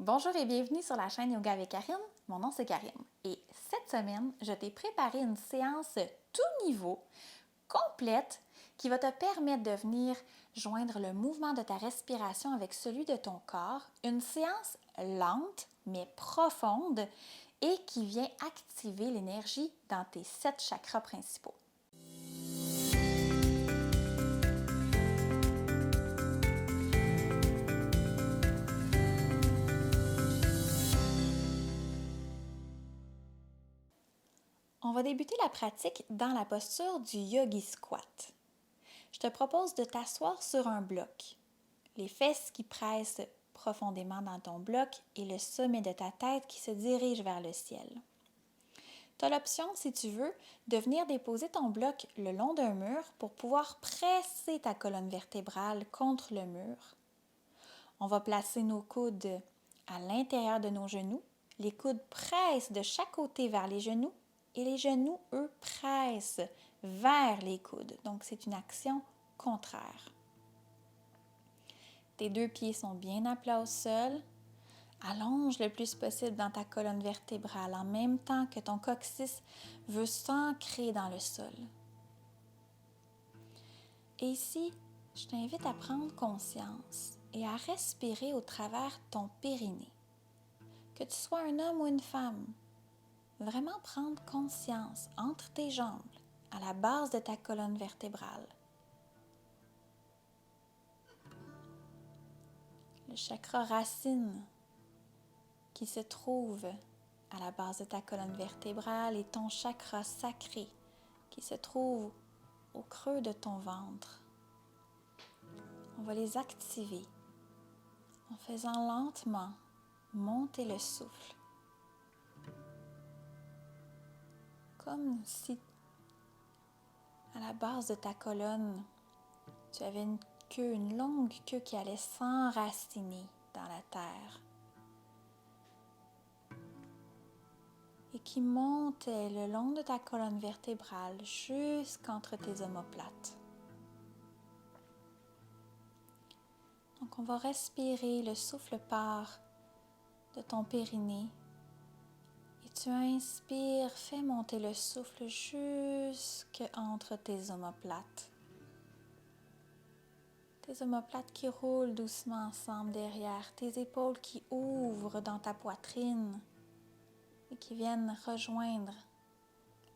Bonjour et bienvenue sur la chaîne Yoga avec Karine. Mon nom c'est Karine et cette semaine, je t'ai préparé une séance tout niveau, complète, qui va te permettre de venir joindre le mouvement de ta respiration avec celui de ton corps. Une séance lente mais profonde et qui vient activer l'énergie dans tes 7 chakras principaux. On va débuter la pratique dans la posture du Yogi Squat. Je te propose de t'asseoir sur un bloc, les fesses qui pressent profondément dans ton bloc et le sommet de ta tête qui se dirige vers le ciel. Tu as l'option, si tu veux, de venir déposer ton bloc le long d'un mur pour pouvoir presser ta colonne vertébrale contre le mur. On va placer nos coudes à l'intérieur de nos genoux. Les coudes pressent de chaque côté vers les genoux et les genoux, eux, pressent vers les coudes. Donc, c'est une action contraire. Tes 2 pieds sont bien à plat au sol. Allonge le plus possible dans ta colonne vertébrale en même temps que ton coccyx veut s'ancrer dans le sol. Et ici, je t'invite à prendre conscience et à respirer au travers ton périnée. Que tu sois un homme ou une femme, vraiment prendre conscience entre tes jambes, à la base de ta colonne vertébrale. Le chakra racine qui se trouve à la base de ta colonne vertébrale et ton chakra sacré qui se trouve au creux de ton ventre. On va les activer en faisant lentement monter le souffle. Comme si à la base de ta colonne, tu avais une queue, une longue queue qui allait s'enraciner dans la terre et qui montait le long de ta colonne vertébrale jusqu'entre tes omoplates. Donc, on va respirer, le souffle part de ton périnée et tu inspires, fais monter le souffle jusqu'entre tes omoplates. Tes omoplates qui roulent doucement ensemble derrière, tes épaules qui ouvrent dans ta poitrine et qui viennent rejoindre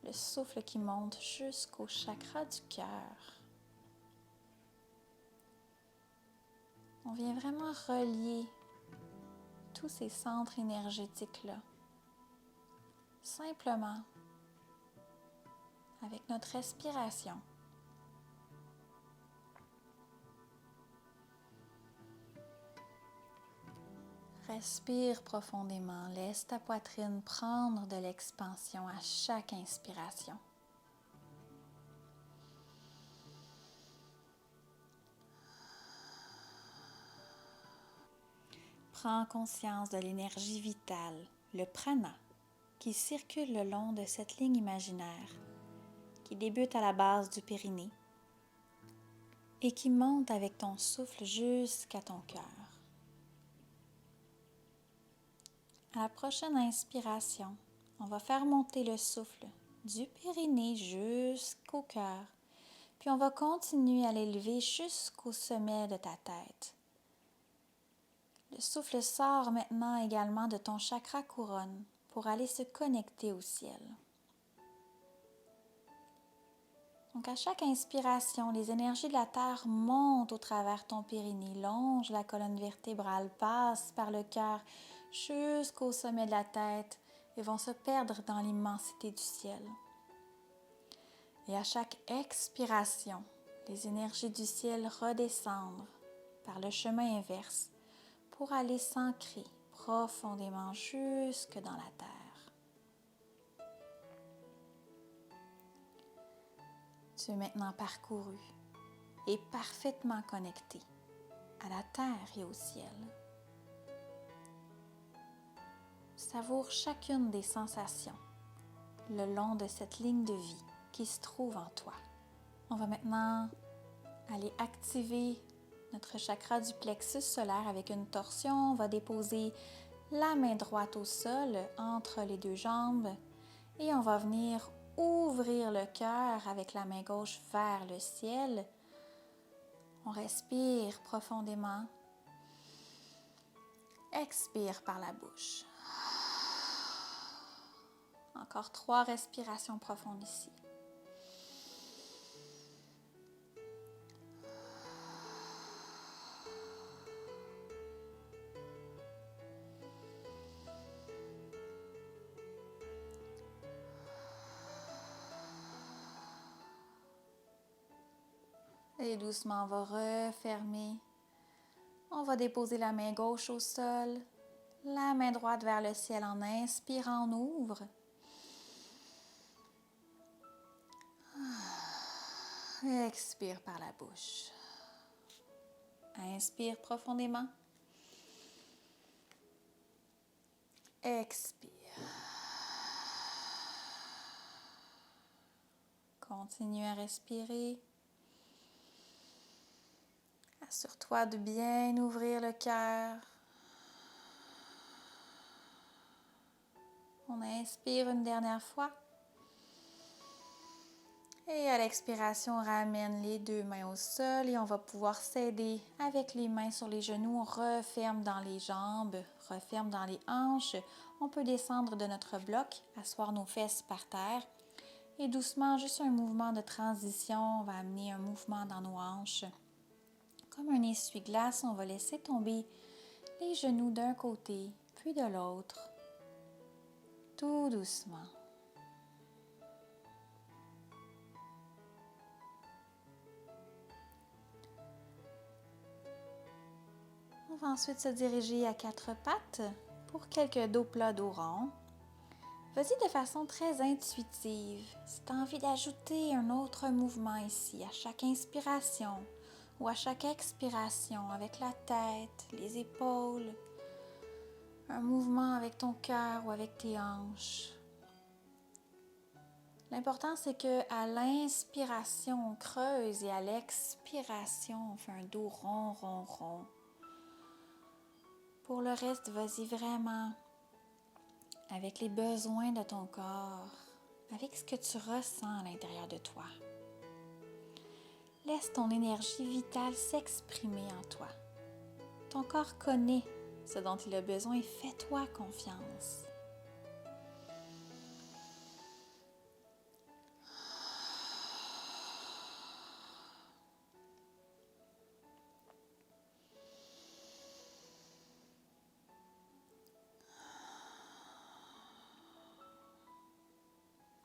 le souffle qui monte jusqu'au chakra du cœur. On vient vraiment relier tous ces centres énergétiques-là, simplement avec notre respiration. Respire profondément, laisse ta poitrine prendre de l'expansion à chaque inspiration. Prends conscience de l'énergie vitale, le prana, qui circule le long de cette ligne imaginaire, qui débute à la base du périnée et qui monte avec ton souffle jusqu'à ton cœur. À la prochaine inspiration, on va faire monter le souffle du périnée jusqu'au cœur, puis on va continuer à l'élever jusqu'au sommet de ta tête. Le souffle sort maintenant également de ton chakra couronne pour aller se connecter au ciel. Donc à chaque inspiration, les énergies de la Terre montent au travers ton périnée, longent la colonne vertébrale, passent par le cœur jusqu'au sommet de la tête et vont se perdre dans l'immensité du ciel. Et à chaque expiration, les énergies du ciel redescendent par le chemin inverse pour aller s'ancrer profondément jusque dans la terre. Tu es maintenant parcouru et parfaitement connecté à la terre et au ciel. Savoure chacune des sensations le long de cette ligne de vie qui se trouve en toi. On va maintenant aller activer notre chakra du plexus solaire avec une torsion. On va déposer la main droite au sol entre les deux jambes et on va venir ouvrir le cœur avec la main gauche vers le ciel. On respire profondément. Expire par la bouche. Encore 3 respirations profondes ici. Et doucement, on va refermer. On va déposer la main gauche au sol, la main droite vers le ciel en inspirant, on ouvre. Expire par la bouche. Inspire profondément. Expire. Continue à respirer. Assure-toi de bien ouvrir le cœur. On inspire une dernière fois. Et à l'expiration, on ramène les 2 mains au sol et on va pouvoir s'aider avec les mains sur les genoux. On referme dans les jambes, referme dans les hanches. On peut descendre de notre bloc, asseoir nos fesses par terre. Et doucement, juste un mouvement de transition, on va amener un mouvement dans nos hanches. Comme un essuie-glace, on va laisser tomber les genoux d'un côté, puis de l'autre, tout doucement. On va ensuite se diriger à 4 pattes pour quelques dos plats, dos rond. Vas-y de façon très intuitive. Si tu as envie d'ajouter un autre mouvement ici, à chaque inspiration ou à chaque expiration, avec la tête, les épaules, un mouvement avec ton cœur ou avec tes hanches. L'important, c'est qu'à l'inspiration, on creuse et à l'expiration, on fait un dos rond, rond, rond. Pour le reste, vas-y vraiment avec les besoins de ton corps, avec ce que tu ressens à l'intérieur de toi. Laisse ton énergie vitale s'exprimer en toi. Ton corps connaît ce dont il a besoin et fais-toi confiance.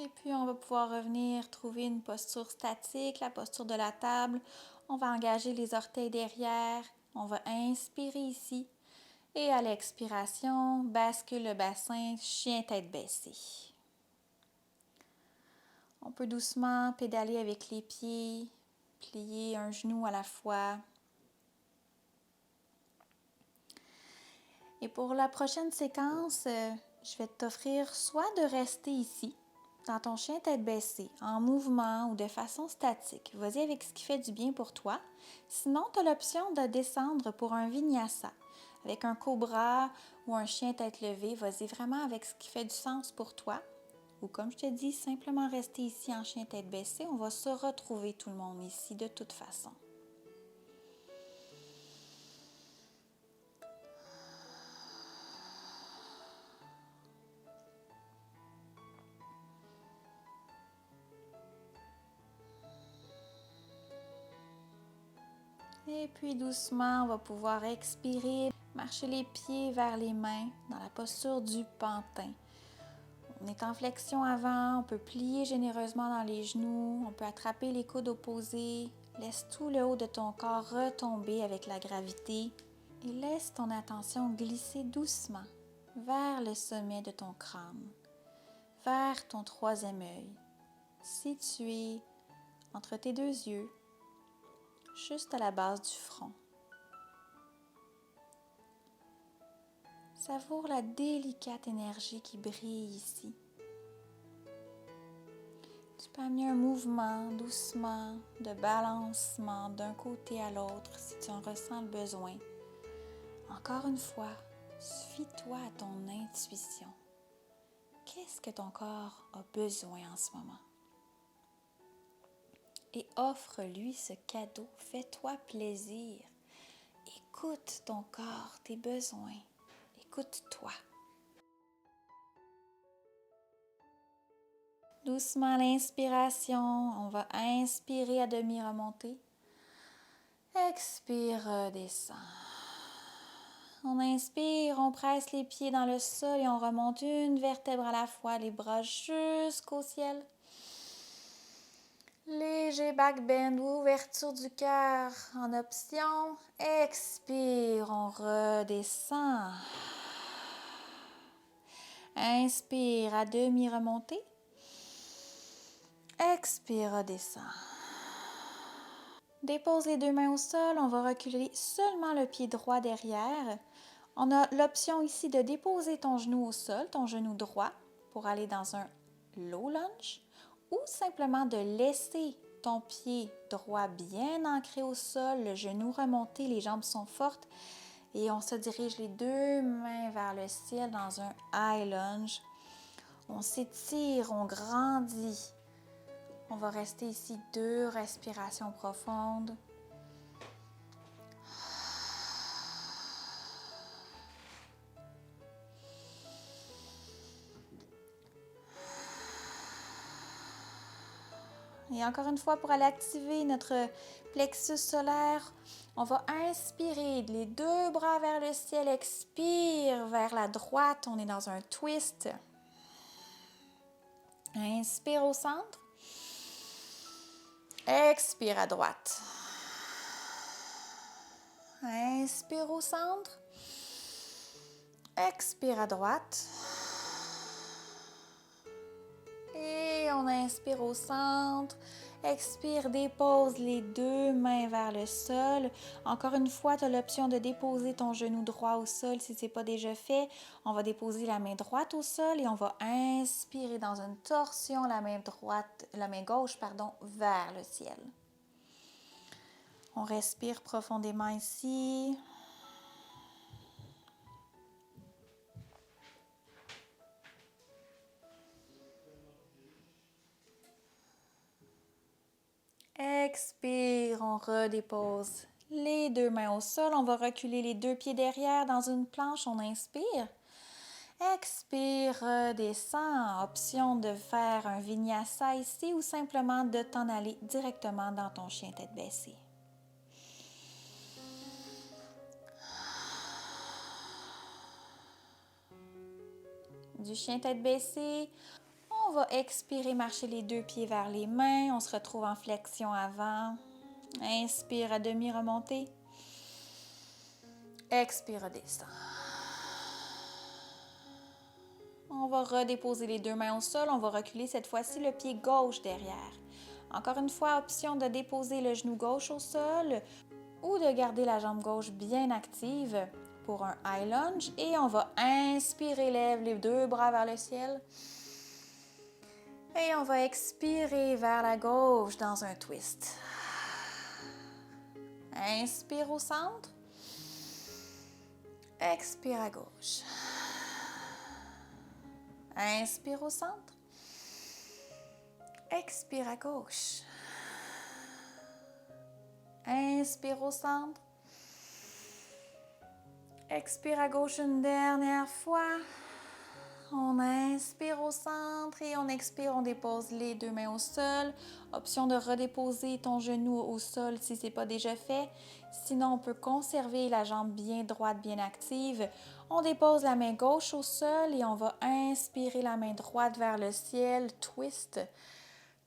Et puis, on va pouvoir revenir trouver une posture statique, la posture de la table. On va engager les orteils derrière. On va inspirer ici. Et à l'expiration, bascule le bassin, chien tête baissée. On peut doucement pédaler avec les pieds, plier un genou à la fois. Et pour la prochaine séquence, je vais t'offrir soit de rester ici, dans ton chien tête baissée, en mouvement ou de façon statique. Vas-y avec ce qui fait du bien pour toi. Sinon, tu as l'option de descendre pour un vinyasa, avec un cobra ou un chien tête levée. Vas-y vraiment avec ce qui fait du sens pour toi. Ou comme je te dis, simplement rester ici en chien tête baissée. On va se retrouver tout le monde ici de toute façon. Et puis doucement, on va pouvoir expirer, marcher les pieds vers les mains dans la posture du pantin. On est en flexion avant, on peut plier généreusement dans les genoux, on peut attraper les coudes opposés. Laisse tout le haut de ton corps retomber avec la gravité et laisse ton attention glisser doucement vers le sommet de ton crâne, vers ton 3e œil, situé entre tes 2 yeux, juste à la base du front. Savoure la délicate énergie qui brille ici. Tu peux amener un mouvement doucement de balancement d'un côté à l'autre si tu en ressens le besoin. Encore une fois, Fie-toi à ton intuition. Qu'est-ce que ton corps a besoin en ce moment? Et offre-lui ce cadeau. Fais-toi plaisir. Écoute ton corps, tes besoins. Écoute-toi. Doucement l'inspiration. On va inspirer à demi remonter. Expire, redescend. On inspire, on presse les pieds dans le sol et on remonte une vertèbre à la fois, les bras jusqu'au ciel. Léger back bend, ouverture du cœur en option. Expire, on redescend. Inspire à demi remonter. Expire, redescend. Dépose les deux mains au sol, on va reculer seulement le pied droit derrière. On a l'option ici de déposer ton genou au sol, ton genou droit, pour aller dans un low lunge, ou simplement de laisser ton pied droit bien ancré au sol, le genou remonté, les jambes sont fortes, et on se dirige les deux mains vers le ciel dans un high lunge. On s'étire, on grandit. On va rester ici 2 respirations profondes. Et encore une fois, pour aller activer notre plexus solaire, on va inspirer les 2 bras vers le ciel, expire vers la droite, on est dans un twist. Inspire au centre. Expire à droite. Inspire au centre. Expire à droite. Et on inspire au centre. Expire, dépose les 2 mains vers le sol. Encore une fois, tu as l'option de déposer ton genou droit au sol si ce n'est pas déjà fait. On va déposer la main droite au sol et on va inspirer dans une torsion la main gauche, vers le ciel. On respire profondément ici. Expire, on redépose les 2 mains au sol. On va reculer les 2 pieds derrière dans une planche. On inspire. Expire, redescend. Option de faire un vinyasa ici ou simplement de t'en aller directement dans ton chien tête baissée. Du chien tête baissée, on va expirer, marcher les 2 pieds vers les mains. On se retrouve en flexion avant. Inspire à demi remonter. Expire, redescend. On va redéposer les 2 mains au sol. On va reculer cette fois-ci le pied gauche derrière. Encore une fois, option de déposer le genou gauche au sol ou de garder la jambe gauche bien active pour un high lunge. Et on va inspirer, lève les 2 bras vers le ciel. Et on va expirer vers la gauche dans un twist. Inspire au centre. Expire à gauche. Inspire au centre. Expire à gauche. Inspire au centre. Expire à gauche une dernière fois. On inspire au centre et on expire, on dépose les 2 mains au sol. Option de redéposer ton genou au sol si ce n'est pas déjà fait. Sinon, on peut conserver la jambe bien droite, bien active. On dépose la main gauche au sol et on va inspirer la main droite vers le ciel. Twist.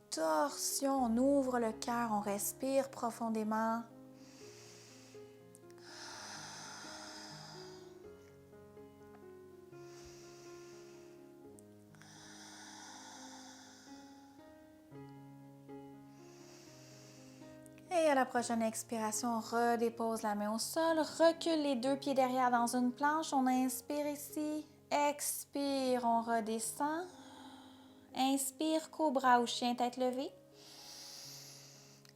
Torsion, on ouvre le cœur, on respire profondément. Et à la prochaine expiration, on redépose la main au sol, recule les 2 pieds derrière dans une planche, on inspire ici, expire, on redescend, inspire, cobra ou chien tête levée,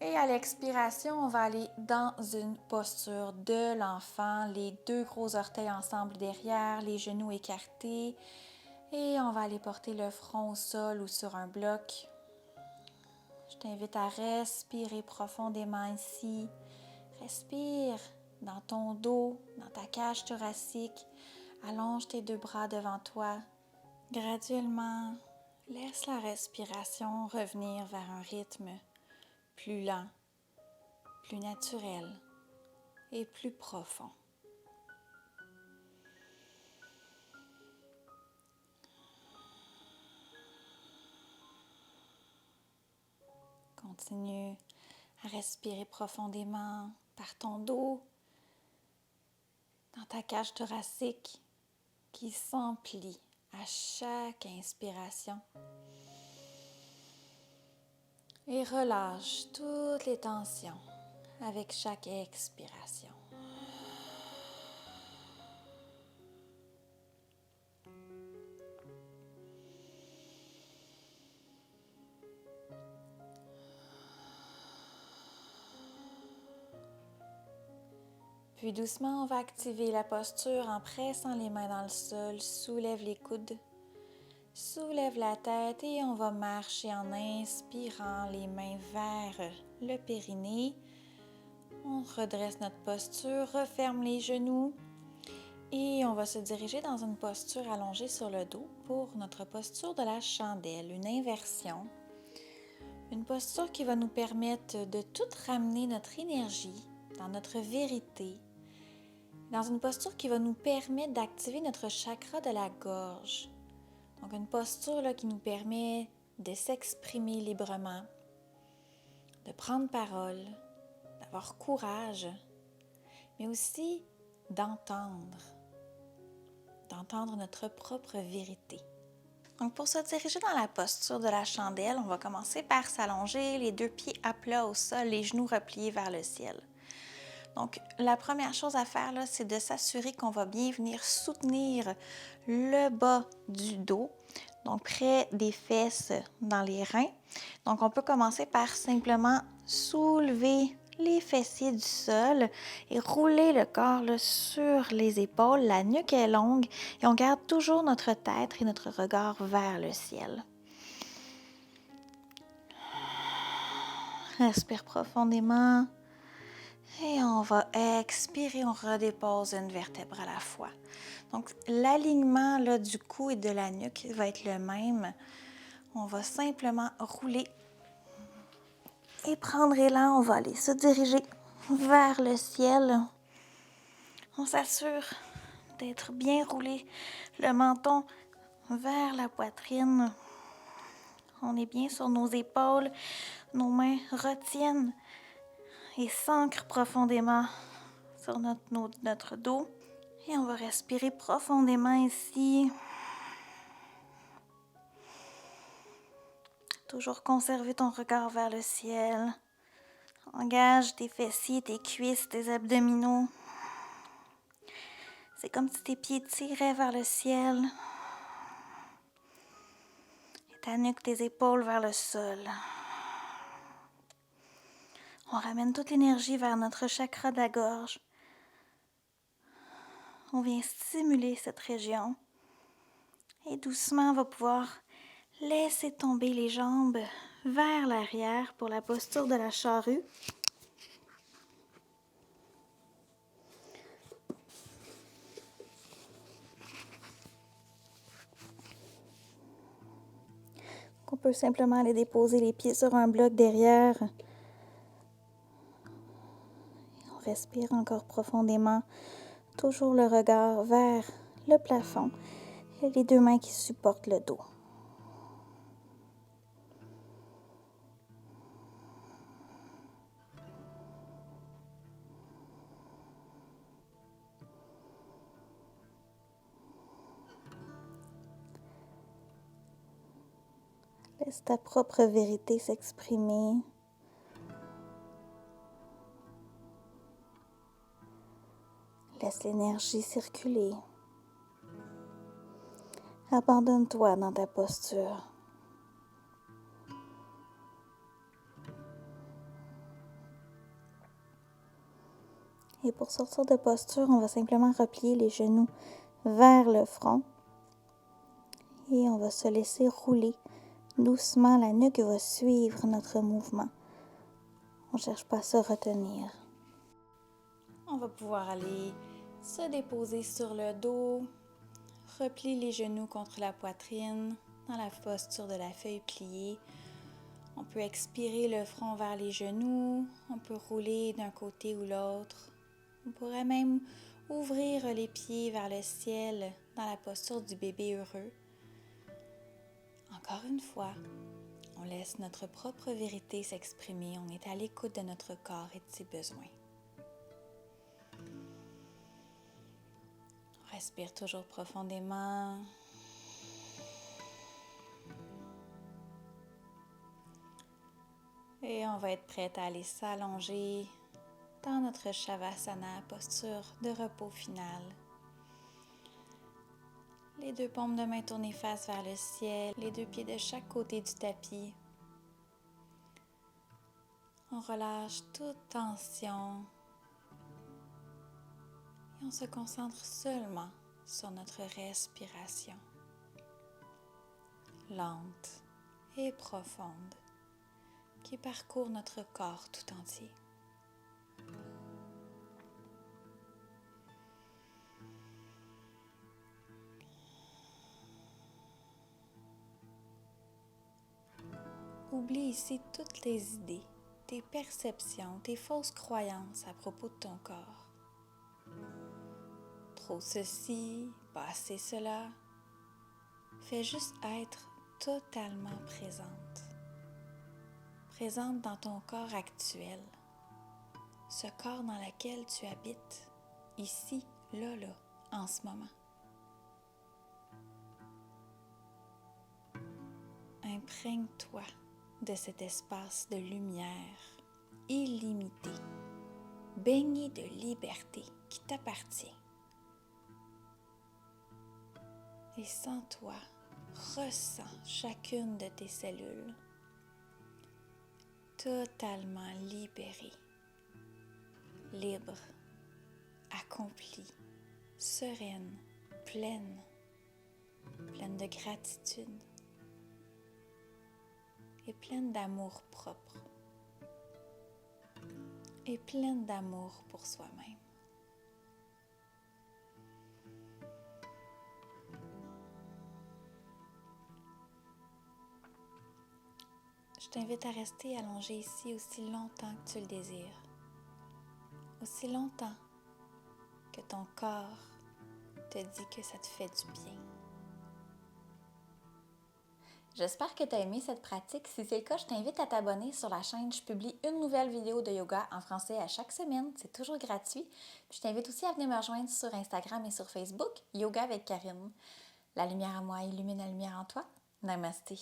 Et à l'expiration, on va aller dans une posture de l'enfant, les 2 gros orteils ensemble derrière, les genoux écartés. Et on va aller porter le front au sol ou sur un bloc. Je t'invite à respirer profondément ici. Respire dans ton dos, dans ta cage thoracique. Allonge tes 2 bras devant toi. Graduellement, laisse la respiration revenir vers un rythme plus lent, plus naturel et plus profond. Continue à respirer profondément par ton dos, dans ta cage thoracique qui s'emplit à chaque inspiration. Et relâche toutes les tensions avec chaque expiration. Puis doucement, on va activer la posture en pressant les mains dans le sol. Soulève les coudes, soulève la tête et on va marcher en inspirant les mains vers le périnée. On redresse notre posture, referme les genoux et on va se diriger dans une posture allongée sur le dos pour notre posture de la chandelle, une inversion. Une posture qui va nous permettre de tout ramener notre énergie dans notre vérité, dans une posture qui va nous permettre d'activer notre chakra de la gorge. Donc une posture là, qui nous permet de s'exprimer librement, de prendre parole, d'avoir courage, mais aussi d'entendre notre propre vérité. Donc pour se diriger dans la posture de la chandelle, on va commencer par s'allonger, les 2 pieds à plat au sol, les genoux repliés vers le ciel. Donc la première chose à faire, là, c'est de s'assurer qu'on va bien venir soutenir le bas du dos, donc près des fesses dans les reins. Donc on peut commencer par simplement soulever les fessiers du sol et rouler le corps là, sur les épaules. La nuque est longue et on garde toujours notre tête et notre regard vers le ciel. Respire profondément et on va expirer, on redépose une vertèbre à la fois. Donc l'alignement là, du cou et de la nuque va être le même. On va simplement rouler et prendre élan, on va aller se diriger vers le ciel. On s'assure d'être bien roulé, le menton vers la poitrine. On est bien sur nos épaules, nos mains retiennent et s'ancrent profondément sur notre dos. Et on va respirer profondément ici. Toujours conserver ton regard vers le ciel. Engage tes fessiers, tes cuisses, tes abdominaux. C'est comme si tes pieds tiraient vers le ciel. Et ta nuque, tes épaules vers le sol. On ramène toute l'énergie vers notre chakra de la gorge. On vient stimuler cette région. Et doucement, on va pouvoir laisser tomber les jambes vers l'arrière pour la posture de la charrue. On peut simplement aller déposer les pieds sur un bloc derrière. On respire encore profondément, toujours le regard vers le plafond et les 2 mains qui supportent le dos. Laisse ta propre vérité s'exprimer. Laisse l'énergie circuler. Abandonne-toi dans ta posture. Et pour sortir de posture, on va simplement replier les genoux vers le front. Et on va se laisser rouler doucement. La nuque va suivre notre mouvement. On ne cherche pas à se retenir. On va pouvoir aller se déposer sur le dos. Replie les genoux contre la poitrine dans la posture de la feuille pliée. On peut expirer le front vers les genoux. On peut rouler d'un côté ou l'autre. On pourrait même ouvrir les pieds vers le ciel dans la posture du bébé heureux. Encore une fois, on laisse notre propre vérité s'exprimer. On est à l'écoute de notre corps et de ses besoins. On respire toujours profondément. Et on va être prête à aller s'allonger dans notre Shavasana, posture de repos final. Les deux paumes de main tournées face vers le ciel, les deux pieds de chaque côté du tapis. On relâche toute tension et on se concentre seulement sur notre respiration, lente et profonde, qui parcourt notre corps tout entier. Oublie ici toutes les idées, tes perceptions, tes fausses croyances à propos de ton corps. Trop ceci, pas assez cela. Fais juste être totalement présente. Présente dans ton corps actuel, ce corps dans lequel tu habites, ici, là, en ce moment. Imprègne-toi de cet espace de lumière illimité, baigné de liberté qui t'appartient. Et sens-toi, ressens chacune de tes cellules totalement libérée, libre, accomplie, sereine, pleine de gratitude et pleine d'amour propre et pleine d'amour pour soi-même. Je t'invite à rester allongé ici aussi longtemps que tu le désires, aussi longtemps que ton corps te dit que ça te fait du bien. J'espère que tu as aimé cette pratique. Si c'est le cas, je t'invite à t'abonner sur la chaîne. Je publie une nouvelle vidéo de yoga en français à chaque semaine. C'est toujours gratuit. Puis je t'invite aussi à venir me rejoindre sur Instagram et sur Facebook, Yoga avec Karine. La lumière en moi illumine la lumière en toi. Namasté.